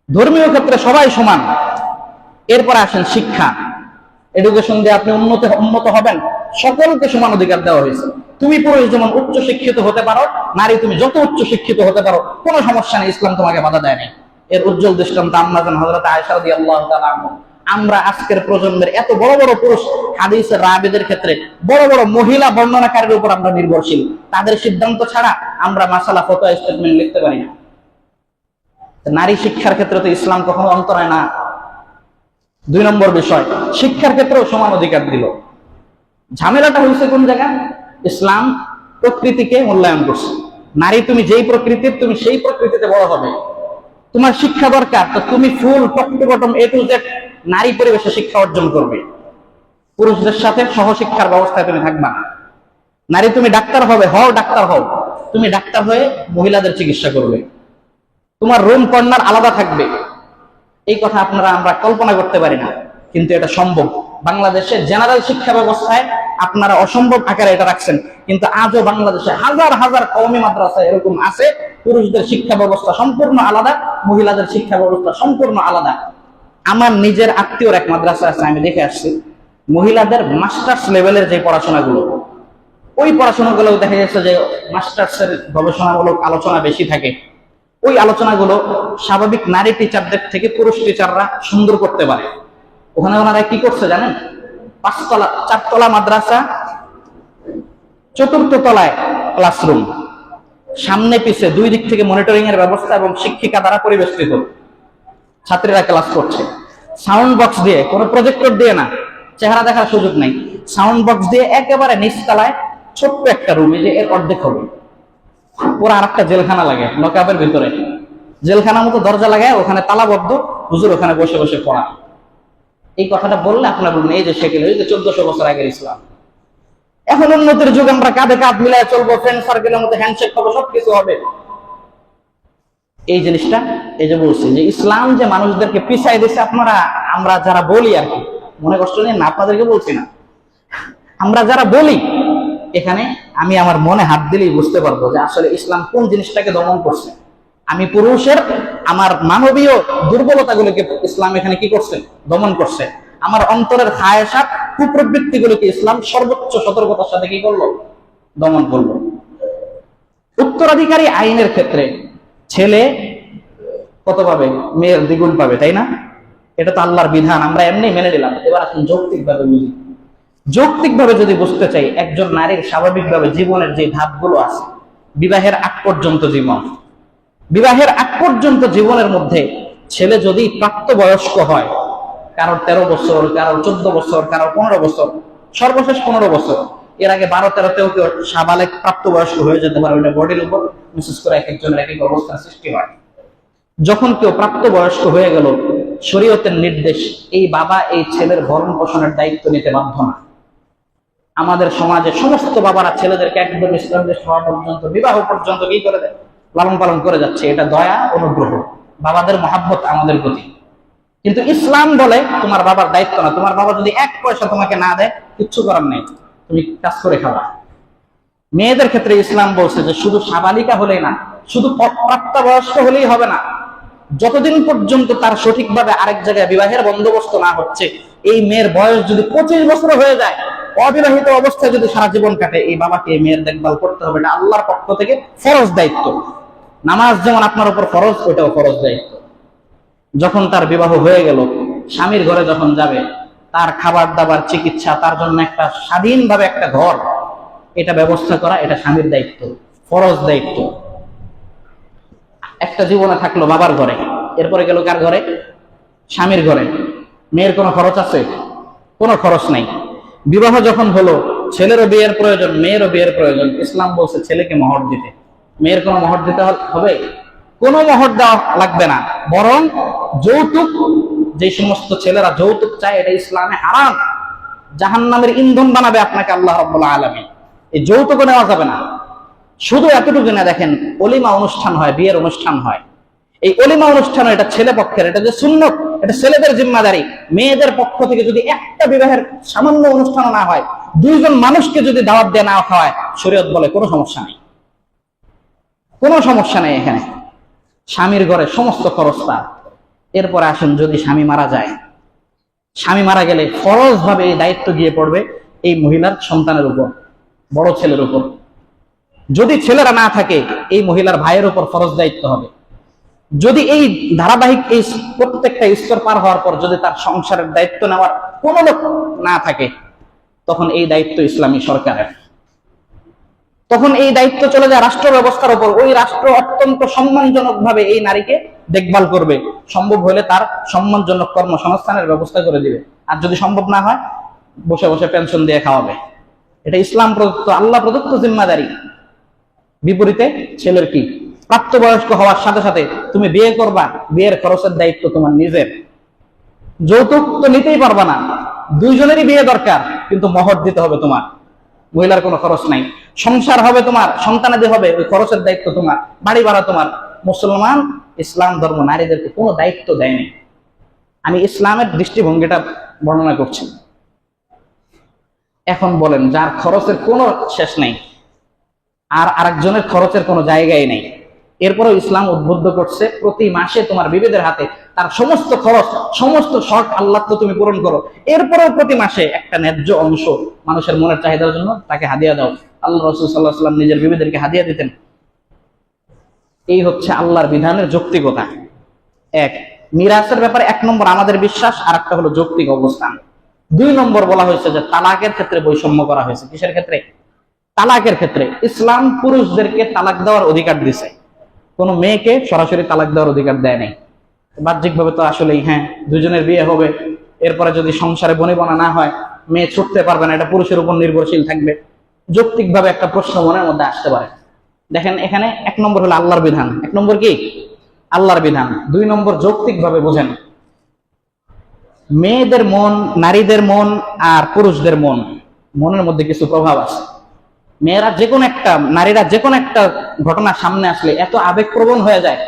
ধর্মীয় ক্ষেত্রে সবাই সমান। এরপরে আসেন শিক্ষা, এডুকেশন দিয়ে আপনি উন্নত হবেন, সকলকে সমান অধিকার দেওয়া হয়েছে। তুমি পুরুষ যেমন উচ্চ শিক্ষিত হতে পারো, নারী তুমি যত উচ্চ শিক্ষিত হতে পারো, কোনো সমস্যা নেই, ইসলাম তোমাকে বাধা দেয় নাই। এর উজ্জ্বল দৃষ্টান্ত আমরা জান হযরত আয়েশা রাদিয়াল্লাহু তাআলা আনহা। আমরা আজকের প্রজন্মের এত বড় বড় পুরুষ হাদিসের রাবিদের ক্ষেত্রে বড় বড় মহিলা বর্ণনাকারীর উপর আমরা নির্ভরশীল, তাদের সিদ্ধান্ত ছাড়া আমরা মাসালা ফতোয়া স্টেটমেন্ট লিখতে পারি না। নারী শিক্ষার ক্ষেত্রে তো ইসলাম কখনো অন্তরায় না। 2 নম্বর বিষয়, শিক্ষার ক্ষেত্রেও সমান অধিকার দিল। ঝামেলাটা হয়েছে কোন জায়গায়? ইসলাম প্রকৃতিকে মূল্যায়ন করছে। নারী তুমি যেই প্রকৃতির, তুমি সেই প্রকৃতিতে বড় হবে। তোমার শিক্ষা দরকার, তো তুমি full top to bottom A to Z নারী পরিবেশে শিক্ষা অর্জন করবে। পুরুষদের সাথে সহশিক্ষার ব্যবস্থায় তুমি থাকবা না। নারী তুমি ডাক্তার হবে, ডাক্তার হও, তুমি ডাক্তার হয়ে মহিলাদের চিকিৎসা করবে। তোমার রুম কর্নার আলাদা থাকবে। এই কথা আমরা কল্পনা করতে পারি না, কিন্তু এটা সম্ভব। বাংলাদেশে জেনারেল শিক্ষা ব্যবস্থায় আপনারা অসম্ভব আকারে এটা রাখছেন, কিন্তু আজও বাংলাদেশে হাজার হাজার কওমি মাদ্রাসা এরকম আছে, পুরুষদের শিক্ষা ব্যবস্থা সম্পূর্ণ আলাদা, মহিলাদের শিক্ষা ব্যবস্থা সম্পূর্ণ আলাদা। আমার নিজের আত্মীয়র এক মাদ্রাসা আছে, আমি দেখে আসছি, মহিলাদের মাস্টার্স লেভেলের যে পড়াশোনাগুলো, ওই পড়াশোনাগুলো দেখা যাচ্ছে যে মাস্টার্সের গবেষণামূলক আলোচনা বেশি থাকে। ওই আলোচনাগুলো স্বাভাবিক নারী টিচারদের থেকে পুরুষ টিচাররা সুন্দর করতে পারে। ওখানে ওনারা কি করছে জানেন? 5তলা 4তলা মাদ্রাসা, 4র্থ তলায় ক্লাসরুম, সামনে পিছে 2 দিক থেকে মনিটরিং এর ব্যবস্থা এবং শিক্ষিকা দ্বারা পরিবেষ্টিত। ছাত্রীরা ক্লাস করছে সাউন্ড বক্স দিয়ে, কোনো প্রজেক্টর দিয়ে না, চেহারা দেখার সুযোগ নাই, সাউন্ড বক্স দিয়ে একেবারে নিচতলায় ছোট্ট একটা রুম, এই যে এর অর্ধেক হবে, পুরো আরেকটা জেলখানা লাগে লকআপের ভিতরে, জেলখানার মতো দরজা লাগায়, ওখানে তালাবদ্ধ, হুজুর ওখানে বসে বসে পড়া। এই কথাটা বললে আপনার বলবেন এই যে সেকেলে, এই যে 1400 বছর আগের ইসলাম। এখন উন্নতির যুগ, আমরা কাঁধে কাঁধ মিলায় চলবো, ফ্রেন্ড সার্কেলের মধ্যে হ্যান্ডশেক হবে, সবকিছু হবে। এই জিনিসটা, এই যে বলছি যে ইসলাম যে মানুষদেরকে পিছাই দিচ্ছে, আপনারা আমরা যারা বলি আর কি, মনে কষ্ট নেই না, আপনাদেরকে বলছি না, আমরা যারা বলি এখানে, আমি আমার মনে হাত দিলেই বুঝতে পারবো যে আসলে ইসলাম কোন জিনিসটাকে দমন করছে। আমি পুরুষের আমার মানবীয় দুর্বলতাগুলোকে ইসলাম এখানে কি করছে? দমন করছে। আমার অন্তরের খায়েশাত, কুপ্রবৃত্তিগুলোকে ইসলাম সর্বোচ্চ সতর্কতার সাথে কি করলো? দমন করলো। উত্তরাধিকারী আইনের ক্ষেত্রে ছেলে কত পাবে? মেয়ের দ্বিগুণ পাবে, তাই না? এটা তো আল্লাহর বিধান, আমরা এমনি মেনে নিলাম। এবার আসুন যৌক্তিক ভাবে বুঝি। যৌক্তিক ভাবে যদি বুঝতে চাই, একজন নারীর স্বাভাবিকভাবে জীবনের যে ধাপগুলো আছে, বিবাহের আগ পর্যন্ত জীবন, বিবাহের আগ পর্যন্ত জীবনের মধ্যে ছেলে যদি প্রাপ্তবয়স্ক হয়, কারোর 13 বছর, কারোর 14 বছর, কারোর 15 বছর, সর্বশেষ 15 বছর, এর আগে 12-13তেও কেউ সাবালেক প্রাপ্তবয়স্ক হয়ে যেতে পারে। ওইটা বডির উপর বিশেষ করে এক একজনের এক এক অবস্থার সৃষ্টি হয়। যখন কেউ প্রাপ্তবয়স্ক হয়ে গেল, শরীয়তের নির্দেশ, এই বাবা এই ছেলের ভরণ পোষণের দায়িত্ব নিতে বাধ্য না। আমাদের সমাজে সমস্ত বাবারা ছেলেদেরকে একদম ইসলামের হওয়া পর্যন্ত, বিবাহ পর্যন্ত কি করে দেয়? লালন পালন করে যাচ্ছে। এটা দয়া, অনুগ্রহ, বাবাদের মহাব্বত আমাদের প্রতি। কিন্তু ইসলাম বলে তোমার বাবার দায়িত্ব না। তোমার বাবা যদি 1 পয়সা তোমাকে না দেয়, কিচ্ছু করার নেই, তুমি কাজ করে খাওয়া। মেয়েদের ক্ষেত্রে ইসলাম বলছে যে শুধু সাবালিকা হলেই না, শুধু প্রাপ্তবয়স্ক হলেই হবে না, যতদিন পর্যন্ত তার সঠিকভাবে আরেক জায়গায় বিবাহের বন্দোবস্ত না হচ্ছে, এই মেয়ের বয়স যদি 25 বছর হয়ে যায়, অবিবাহিত অবস্থায় যদি সারা জীবন কাটে, এই বাবাকে এই মেয়ের দেখভাল করতে হবে। এটা আল্লাহর পক্ষ থেকে ফরজ দায়িত্ব। নামাজ যেমন আপনার উপর ফরজ, ওইটাও ফরজ দায়িত্ব। যখন তার বিবাহ হয়ে গেল, স্বামীর ঘরে যখন যাবে, তার খাবার দাবার, চিকিৎসা, তার জন্য একটা স্বাধীনভাবে একটা ঘর, এটা ব্যবস্থা করা, এটা স্বামীর দায়িত্ব, ফরজ দায়িত্ব। একটা জীবনে থাকলো বাবার ঘরে, এরপরে গেল কার ঘরে? স্বামীর ঘরে। মেয়ের কোনো খরচ আছে? কোনো খরচ নাই। বিবাহ যখন হলো, ছেলেরও বিয়ের প্রয়োজন, মেয়েরও বিয়ের প্রয়োজন। ইসলাম বলছে ছেলেকে মোহর দিতে। মেয়ের কোনো মোহর দিতে হবে? কোনো মোহর দেওয়া লাগবে না। বরং যৌতুক, যে সমস্ত ছেলেরা যৌতুক চায়, এটা ইসলামে হারাম। জাহান্নামের ইন্ধন বানাবে আপনাকে আল্লাহ রাব্বুল আলামিন। এই যৌতুক নেওয়া যাবে না। শুধু এতটুকু না, দেখেন অলিমা অনুষ্ঠান হয়, বিয়ের অনুষ্ঠান হয়, এই অলিমা অনুষ্ঠান এটা ছেলে পক্ষের, এটা যে সুন্নত, এটা ছেলেদের জিম্মাদারি। মেয়েদের পক্ষ থেকে যদি একটা বিবাহের সামান্য অনুষ্ঠান না হয়, 2 জন মানুষকে যদি দাওয়াত দিয়ে না হয়, শরীয়ত বলে কোনো সমস্যা নেই, কোনো সমস্যা নেই। এখানে স্বামীর ঘরে সমস্ত খরচ তার। এরপরে আসুন, যদি স্বামী মারা যায়, স্বামী মারা গেলে ফরজ ভাবে এই দায়িত্ব গিয়ে পড়বে এই মহিলার সন্তানের উপর, বড় ছেলের উপর। যদি ছেলেরা না থাকে, এই মহিলার ভাইয়ের উপর ফরজ দায়িত্ব হবে। যদি এই ধারাবাহিক এই প্রত্যেকটা স্তর পার হওয়ার পর যদি তার সংসারের দায়িত্ব নেওয়ার কোন লোক না থাকে, তখন এই দায়িত্ব ইসলামী সরকারের। তখন এই দায়িত্ব চলে যায় রাষ্ট্র ব্যবস্থার উপর। ওই রাষ্ট্র অত্যন্ত সম্মানজনক ভাবে এই নারীকে দেখভাল করবে, সম্ভব হলে তার সম্মানজনক কর্মসংস্থানের ব্যবস্থা করে দিবে। আর যদি সম্ভব না হয়, বসে বসে পেনশন দিয়ে খাওয়াবে। এটা ইসলাম প্রদত্ত, আল্লাহ প্রদত্ত জিম্মাদারি। বিপরীতে ছেলের কি? প্রাপ্তবয়স্ক হওয়ার সাথে সাথে তুমি বিয়ে করবা, বিয়ের খরচের দায়িত্ব তোমার নিজের। যৌতুক তো নিতেই পারবা না, 2 জনেরই বিয়ে দরকার, কিন্তু মোহর দিতে হবে তোমার। মহিলার কোনো খরচ নাই। সংসার হবে তোমার, সন্তানাদি হবে, ওই খরচের দায়িত্ব তোমার, বাড়ি ভাড়া তোমার। মুসলমান, ইসলাম ধর্ম নারীদেরকে কোনো দায়িত্ব দেয়নি। আমি ইসলামের দৃষ্টিভঙ্গিটা বর্ণনা করছি। এখন বলেন, যার খরচের কোনো শেষ নেই, আর আরেকজনের খরচের কোনো জায়গায় নেই, এরপরেও ইসলাম উদ্বুদ্ধ করছে প্রতি মাসে তোমার বিবিদের হাতে তার সমস্ত খরচ, সমস্ত শখ আল্লাহ তো তুমি পূরণ করো, এরপরেও প্রতি মাসে একটা ন্যায্য অংশ মানুষের মনের চাহিদার জন্য তাকে হাদিয়া দাও। আল্লাহ রাসূল সাল্লাল্লাহু আলাইহি ওয়াসাল্লাম নিজের বিবিদেরকে হাদিয়া দিতেন। এই হচ্ছে আল্লাহর বিধানের যৌক্তিকতা। 1 মিরাসের ব্যাপারে 1 নম্বর আমাদের বিশ্বাস, আর একটা হলো যৌক্তিক অবস্থান। 2 নম্বর বলা হয়েছে যে তালাকের ক্ষেত্রে বৈষম্য করা হয়েছে। কিসের ক্ষেত্রে? তালাকের ক্ষেত্রে। ইসলাম পুরুষদেরকে তালাক দেওয়ার অধিকার দিছে, কোনো মেয়েকে সরাসরি তালাক দেওয়ার অধিকার দেয় নাই। বাহ্যিকভাবে তো আসলেই হ্যাঁ, দুজনের বিয়ে হবে, এরপরে যদি সংসারে বনিবনা না হয় মেয়ে ছুটতে পারবে না, এটা পুরুষের উপর নির্ভরশীল থাকবে। যৌক্তিকভাবে একটা প্রশ্ন মনের মধ্যে আসতে পারে। দেখেন এখানে 1 নম্বর হলো আল্লাহর বিধান। 1 নম্বর কি? আল্লাহর বিধান। 2 নম্বর যৌক্তিকভাবে বোঝেন, মেয়েদের মন, নারীদের মন আর পুরুষদের মন, মনের মধ্যে কিছু প্রভাব আছে। মেয়েরা যে কোনো একটা, নারীরা যে কোনো একটা ঘটনা সামনে আসলে এত আবেগপ্রবণ হয়ে যায়,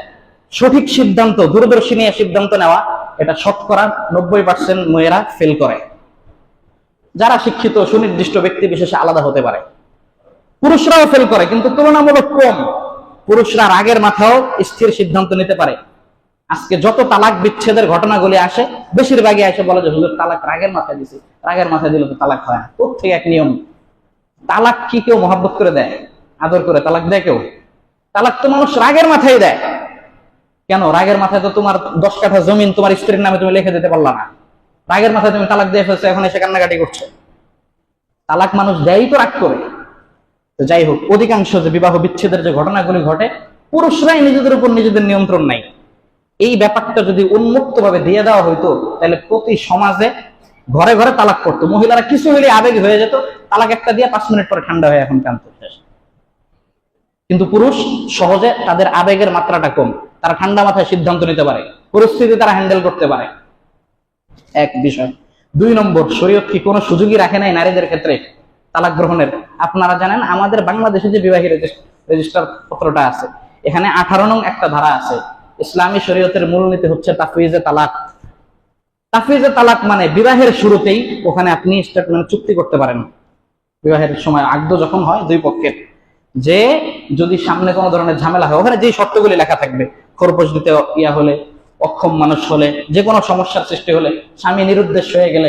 সঠিক সিদ্ধান্ত, দূরদর্শী নিয়ে সিদ্ধান্ত নেওয়া, এটা শতকরা 90% মেয়েরা ফেল করে। যারা শিক্ষিত সুনির্দিষ্ট ব্যক্তি বিশেষে আলাদা হতে পারে, পুরুষরাও ফেল করে কিন্তু তুলনামূলক কম। পুরুষরা রাগের মাথাও স্থির সিদ্ধান্ত নিতে পারে। আজকে যত তালাক বিচ্ছেদের ঘটনাগুলি আসে, বেশিরভাগই এসে বলে যে হুজুর তালাক রাগের মাথায় দিছি, রাগের মাথায় দিলে তো তালাক হয় না। প্রত্যেক এক নিয়ম। তালাক কি কেউ মহব্বত করে দেয়, আদর করে তালাক দেয় কেউ? তালাক তো মানুষ রাগের মাথায় দেয়। কেন? রাগের মাথায় তো তোমার 10 কাঠা জমিন তোমার স্ত্রীর নামে তুমি লিখে দিতে পারলা না, রাগের মাথায় তুমি তালাক দিয়ে ফেলছো, এখন এসে কান্নাকাটি করছো। তালাক মানুষ দেয়ই তো রাগ করে। তো যাই হোক, অধিকাংশ যে বিবাহ বিচ্ছেদের যে ঘটনাগুলি ঘটে, পুরুষরাই নিজেদের উপর নিজেদের নিয়ন্ত্রণ নাই। এই ব্যাপারটা যদি উন্মুক্ত ভাবে দিয়ে দেওয়া হইতো, তাহলে প্রতি সমাজে ঘরে ঘরে তালাক করতো। মহিলারা কিছু হলে আবেগ হয়ে যেত, তালাক একটা দিয়ে 5 মিনিট পরে ঠান্ডা হয়ে এখন কাঁদতো, শেষ। কিন্তু পুরুষ সহজে, তাদের আবেগের মাত্রাটা কম, তারা ঠান্ডা মাথায় সিদ্ধান্ত নিতে পারে, পরিস্থিতি তারা হ্যান্ডেল করতে পারে। এক বিষয়। 2 নম্বর, শরীয়ত কি কোনো সুযোগই রাখে নাই নারীদের ক্ষেত্রে তালাক গ্রহণের? আপনারা জানেন আমাদের বাংলাদেশে যে বিবাহী রেজিস্টার পত্রটা আছে, এখানে 18 নং একটা ধারা আছে। ইসলামী শরীয়তের মূলনীতি হচ্ছে তাফওয়িজে তালাক। তাফওয়িজে তালাক মানে বিবাহের শুরুতেই ওখানে আপনি স্টেটমেন্ট চুক্তি করতে পারেন। বিবাহের সময় আকদ যখন হয় 2 পক্ষের, যে যদি সামনে কোনো ধরনের ঝামেলা হয়, ওখানে যে শর্তগুলি লেখা থাকবে, খরপোশ দিতে ইয়া হলে, অক্ষম মানুষ হলে, যে কোনো সমস্যার সৃষ্টি হলে, স্বামী নিরুদ্দেশ হয়ে গেলে,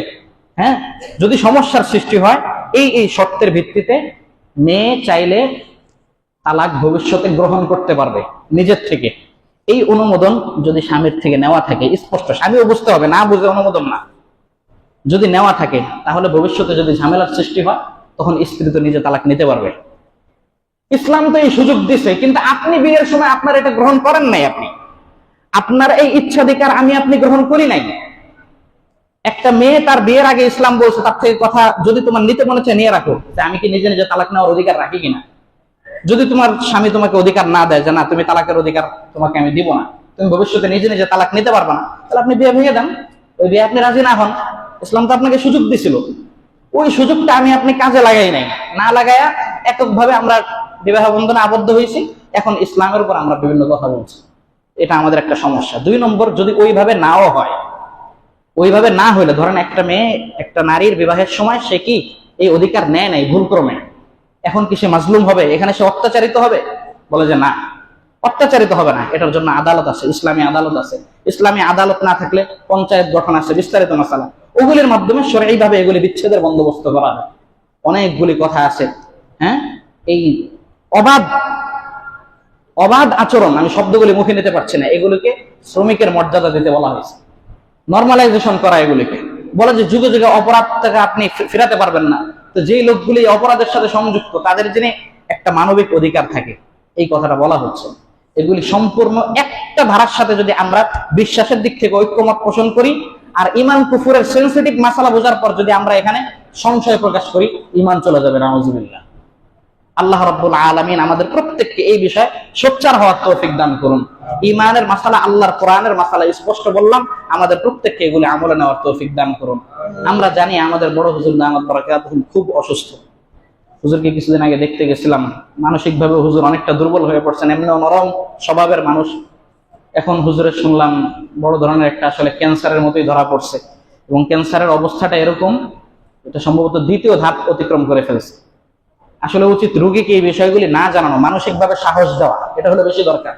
হ্যাঁ, যদি সমস্যার সৃষ্টি হয়, এই শর্তের ভিত্তিতে মেয়ে চাইলে তালাক ভবিষ্যতে গ্রহণ করতে পারবে নিজের থেকে। এই অনুমোদন যদি স্বামীর থেকে নেওয়া থাকে, স্পষ্ট, স্বামীও বুঝতে হবে, না বুঝে অনুমোদন না, যদি নেওয়া থাকে, তাহলে ভবিষ্যতে যদি ঝামেলার সৃষ্টি হয়, তখন স্ত্রী তো নিজে তালাক নিতে পারবে। ইসলাম তো এই সুযোগ দিছে, কিন্তু আপনি বিয়ের সময় আপনার এটা গ্রহণ করেন নাই। আপনার এই ইচ্ছাধিকার আপনি গ্রহণ করি নাই। একটা মেয়ে তার বিয়ের আগে ইসলাম বলছে, তার থেকে কথা যদি তোমার নিতে মনে চায় নিয়ে রাখো, যে আমি কি নিজে নিজে তালাক নেওয়ার অধিকার রাখি কিনা। যদি তোমার স্বামী তোমাকে অধিকার না দেয় যে না তুমি তালাকের অধিকার তোমাকে আমি দিব না, তুমি ভবিষ্যতে নিজে নিজে তালাক নিতে পারবে না, তাহলে আপনি বিয়ে ভেঙে দেন। ওই বিয়ে আপনি রাজি না হন, ইসলাম তো আপনাকে সুযোগ দিছিল, ওই সুযোগটা আপনি কাজে লাগাই নাই। না লাগাইয়া এককভাবে আমরা বিবাহ বন্ধনে আবদ্ধ হয়েছি। এখন ইসলামের উপর আমরা বিভিন্ন কথা বলছি, এটা আমাদের একটা সমস্যা। 2 নম্বর, যদি ওইভাবে নাও হয়, ওইভাবে না হইলে, ধরেন একটা মেয়ে একটা নারীর বিবাহের সময় সে কি এই অধিকার নেয় নাই ভুলক্রমে, এখন কি সে মাজলুম হবে? এখানে সে অত্যাচারিত হবে? বলে যে না, অত্যাচারিত হবে না। এটার জন্য আদালত আছে, ইসলামী আদালত আছে। ইসলামী আদালত না থাকলে পঞ্চায়েত গঠন আছে, বিস্তারিত মাসালা, ওগুলির মাধ্যমে শরঈভাবে এগুলি বিচ্ছেদের বন্দোবস্ত করা যায়। অনেকগুলি কথা আছে। হ্যাঁ, এই অবাধ আচরণ, আমি শব্দগুলি মুখে নিতে পারছি না, এগুলিকে শ্রমিকের মর্যাদা দিতে বলা হয়েছে, নর্মালাইজেশন করা। এগুলিকে বলে যে যুগে যুগে অপরাধ থেকে আপনি ফিরাতে পারবেন না, তো যেই লোকগুলি অপরাধের সাথে সংযুক্ত তাদের জন্য একটা মানবিক অধিকার থাকে, এই কথাটা বলা হচ্ছে। এগুলি সম্পূর্ণ একটা ধারার সাথে যদি আমরা বিশ্বাসের দিক থেকে ঐক্যমত পোষণ করি, আর ইমান কুফুরের সেন্সিটিভ মাসালা বোঝার পর যদি আমরা এখানে সংশয় প্রকাশ করি, ইমান চলে যাবে, নাউজুবিল্লাহ। আল্লাহ রাব্বুল আলামিন আমাদের প্রত্যেককে এই বিষয়ে সোচ্চার হওয়ার তৌফিক দান করুন। ইমানের মাসালা, আল্লাহর কোরআনের মাসালা স্পষ্ট বললাম, আমাদের প্রত্যেককে এগুলি আমলে নেওয়ার তৌফিক দান করুন। আমরা জানি আমাদের বড় হুজুর দামাত বারাকাতুহু খুব অসুস্থ। হুজুরকে কিছুদিন আগে দেখতে গেছিলাম, মানসিকভাবে হুজুর অনেকটা দুর্বল হয়ে পড়ছেন। এমনিও নরম স্বভাবের মানুষ, এখন হুজুরের শুনলাম বড় ধরনের একটা আসলে ক্যান্সারের মতোই ধরা পড়ছে, এবং ক্যান্সারের অবস্থাটা এরকম, এটা সম্ভবত 2য় ধাপ অতিক্রম করে ফেলছে। আসলে উচিত রোগীকে এই বিষয়গুলি না জানানো, মানসিকভাবে সাহস দেওয়া, এটা হলো বেশি দরকার।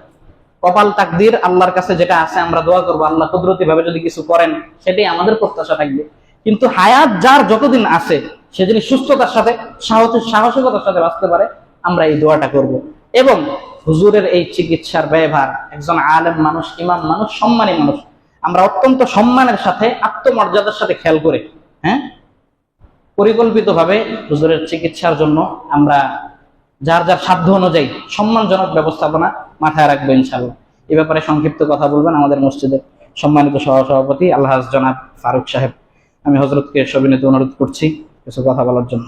কপাল তাকদির, আল্লাহর কাছে যেটা আছে আমরা দোয়া করবো, আল্লাহ কুদরতি ভাবে যদি কিছু করেন সেটাই আমাদের প্রত্যাশা থাকবে। কিন্তু হায়াত যার যতদিন আছে, সে যদি সুস্থতার সাথে সাহসিকতার সাথে বাঁচতে পারে, আমরা এই দোয়াটা করব। এবং হুজুরের এই চিকিৎসার ব্যয়ভার, একজন আলেম মানুষ, ইমাম মানুষ, সম্মানী মানুষ, আমরা অত্যন্ত সম্মানের সাথে আত্মমর্যাদার সাথে খেয়াল করে, হ্যাঁ, পরিকল্পিতভাবে হুজুরের চিকিৎসার জন্য আমরা যার যার সাধ্য অনুযায়ী সম্মানজনক ব্যবস্থাপনা মাথায় রাখবো ইনশাআল্লাহ। এ ব্যাপারে সংক্ষিপ্ত কথা বলবেন আমাদের মসজিদের সম্মানিত সহসভাপতি আলহাজ জনাব ফারুক সাহেব। আমি হযরতকে সবিনীত অনুরোধ করছি কিছু কথা বলার জন্য।